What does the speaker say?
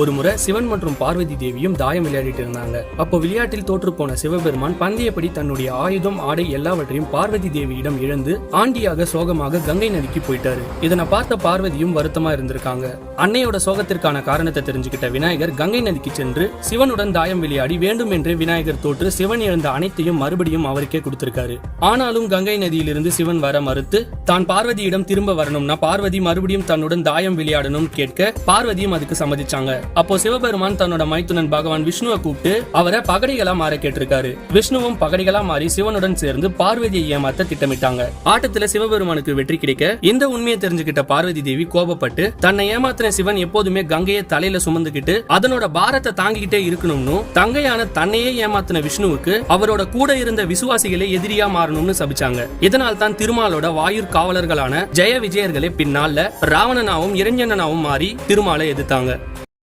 ஒருமுறை சிவன் மற்றும் பார்வதி தேவியும் தாயம் விளையாடிட்டு இருந்தாங்க. அப்போ விளையாட்டில் தோற்று போன சிவபெருமான் பந்தயப்படி தன்னுடைய ஆயுதம் ஆடை எல்லாவற்றையும் பார்வதி தேவியிடம் இழந்து ஆண்டியாக சோகமாக கங்கை நதிக்கு போயிட்டாரு. இதனை பார்த்த பார்வதியும் வருத்தமா இருந்திருக்காங்க. அன்னையோட சோகத்திற்கான காரணத்தை தெரிஞ்சுக்கிட்ட விநாயகர் கங்கை நதிக்கு சென்று சிவனுடன் தாயம் விளையாடி வேண்டும் என்றே விநாயகர் தோற்று சிவன் இழந்த அனைத்தையும் மறுபடியும் அவருக்கே கொடுத்திருக்காரு. ஆனாலும் கங்கை நதியிலிருந்து சிவன் வர மறுத்து தான் பார்வதியிடம் திரும்ப வரணும்னா பார்வதி மறுபடியும் தன்னுடன் தாயம் விளையாடணும் கேட்க பார்வதியும் அதுக்கு சம்மதிச்சாங்க. அப்போ சிவபெருமான் தன்னோட மைத்துனன் பகவான் விஷ்ணுவை கூப்பிட்டு அவரை பகடிகளா மாற கேட்டிருக்காரு. விஷ்ணுவும் பகடிகளா மாறி சிவனுடன் சேர்ந்து பார்வதியை ஏமாத்த திட்டமிட்டாங்க. ஆட்டத்துல சிவபெருமானுக்கு வெற்றி கிடைக்க இந்த உண்மையை தெரிஞ்சுக்கிட்ட பார்வதி தேவி கோபப்பட்டு தன்னை ஏமாத்தின சிவன் எப்போதுமே கங்கையை தலையில சுமந்துக்கிட்டு அதனோட பாரத்தை தாங்கிக்கிட்டே இருக்கணும்னு தங்கையான தன்னையே ஏமாத்தின விஷ்ணுவுக்கு அவரோட கூட இருந்த விசுவாசிகளே எதிரியா மாறணும்னு சபிச்சாங்க. இதனால் தான் திருமாலோட வாயுர் காவலர்களான ஜெய விஜயர்களே பின்னால ராவணனாவும் இரஞ்சனாவும் மாறி திருமாலை எதிர்த்தாங்க.